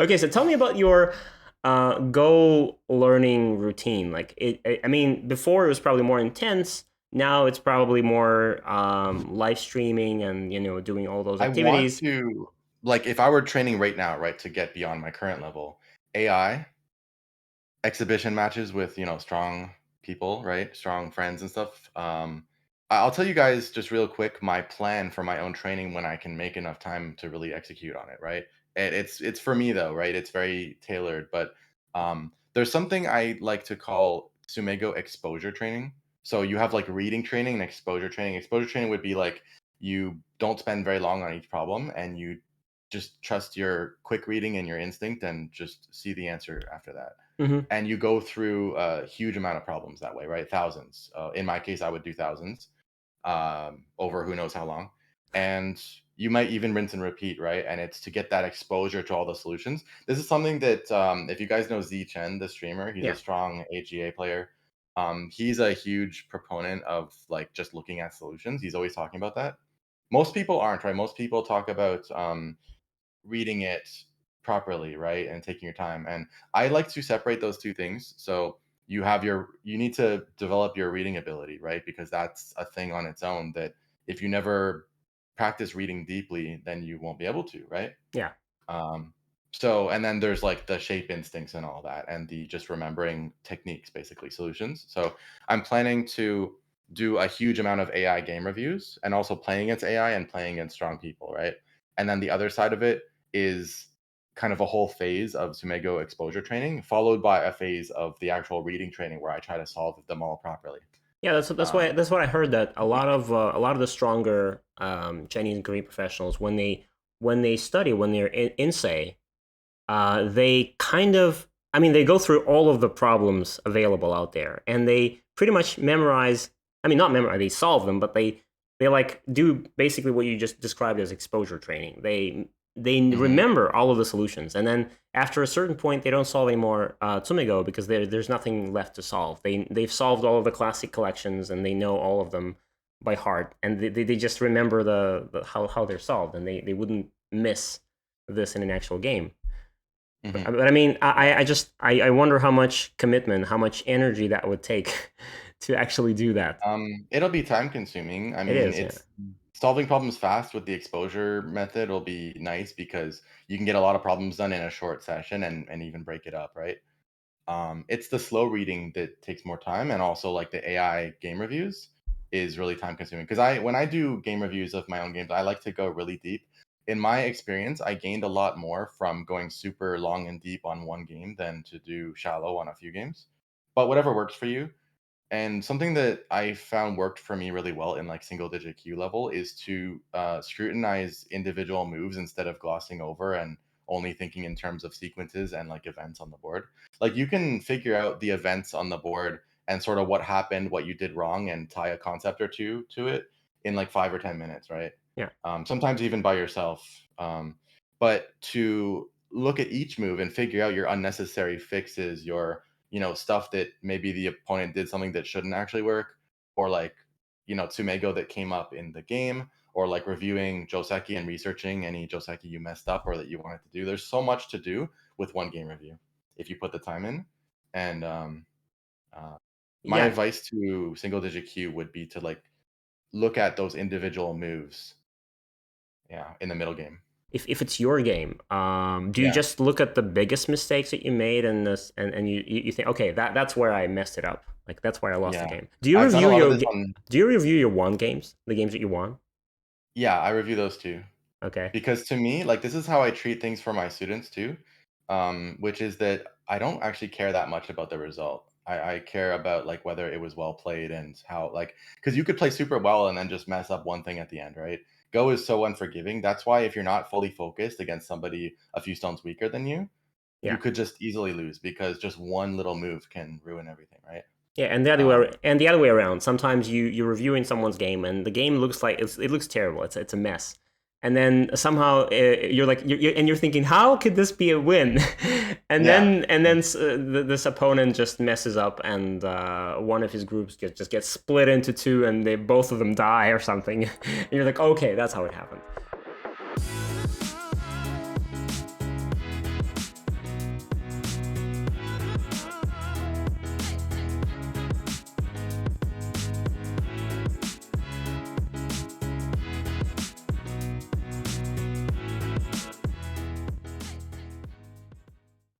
Okay, so tell me about your Go learning routine. Like I mean, before it was probably more intense. Now it's probably more live streaming and doing all those I want activities. to, like, if I were training right now, right, to get beyond my current level, AI, exhibition matches with, strong people, right? Strong friends and stuff. I'll tell you guys just real quick my plan for my own training when I can make enough time to really execute on it, right? It's for me though, right? It's very tailored, but there's something I like to call Sumego exposure training. So you have like reading training and exposure training. Exposure training would be like you don't spend very long on each problem and you just trust your quick reading and your instinct and just see the answer after that, Hmm. and you go through a huge amount of problems that way, right? Thousands. In my case, I would do thousands over who knows how long. And you might even rinse and repeat, right? And it's to get that exposure to all the solutions. This is something that, if you guys know Z Chen, the streamer, he's a Yeah. strong AGA player. He's a huge proponent of like just looking at solutions. He's always talking about that. Most people aren't, right? Most people talk about reading it properly, right? And taking your time. And I like to separate those two things. So you need to develop your reading ability, right? Because that's a thing on its own that if you never practice reading deeply, then you won't be able to, right? Yeah. Um, so, and then there's like the shape instincts and all that, and the just remembering techniques, basically solutions. So, I'm planning to do a huge amount of AI game reviews and also playing against AI and playing against strong people, right? And then the other side of it is kind of a whole phase of Sumego exposure training, followed by a phase of the actual reading training where I try to solve them all properly. Yeah, Um, that's what I heard, that a lot of the stronger Chinese and Korean professionals, when they study, when they're in say, they kind of, I mean, they go through all of the problems available out there, and they pretty much memorize. I mean, not memorize, they solve them, but they like do basically what you just described as exposure training. They mhm, remember all of the solutions, and then after a certain point, they don't solve any more Tsumigo because there's nothing left to solve. They've solved all of the classic collections, and they know all of them by heart, and they just remember the how they're solved, and they wouldn't miss this in an actual game. mhm. But I mean, Yeah. I wonder how much commitment, how much energy that would take to actually do that. It'll be time consuming. I It mean, is, yeah. it's solving problems fast with the exposure method will be nice because you can get a lot of problems done in a short session and even break it up, right? It's the slow reading that takes more time, and also like the AI game reviews is really time consuming. Because when I do game reviews of my own games, I like to go really deep. In my experience, I gained a lot more from going super long and deep on one game than to do shallow on a few games. But whatever works for you. And something that I found worked for me really well in like single digit Q level is to scrutinize individual moves instead of glossing over and only thinking in terms of sequences and like events on the board. Like you can figure out the events on the board and sort of what happened, what you did wrong, and tie a concept or two to it in like 5 or 10 minutes, right? Yeah. Sometimes even by yourself. But to look at each move and figure out your unnecessary fixes, your stuff that maybe the opponent did something that shouldn't actually work, or like, Tsumego that came up in the game, or like reviewing Joseki and researching any Joseki you messed up or that you wanted to do. There's so much to do with one game review if you put the time in. And uh, my Yeah. advice to single digit Q would be to like look at those individual moves, yeah, in the middle game. If it's your game, do you Yeah, just look at the biggest mistakes that you made and this and you think, okay, that's where I messed it up. Like that's where I lost the yeah. game. I've done a lot of this on. Do you review your won games, the games that you won? Yeah, I review those too. Okay. Because to me, like, this is how I treat things for my students too, which is that I don't actually care that much about the result. I care about like whether it was well played and how like because you could play super well and then just mess up one thing at the end, right? Go is so unforgiving. That's why if you're not fully focused against somebody a few stones weaker than you Yeah. could just easily lose because just one little move can ruin everything, right? Yeah, Um, and the other way around. Sometimes you're reviewing someone's game and the game looks like it looks terrible. It's a mess. And then somehow you're like you're thinking, how could this be a win? yeah, And then this opponent just messes up, and one of his groups just gets split into two, and they both of them die or something. And you're like, okay, that's how it happened.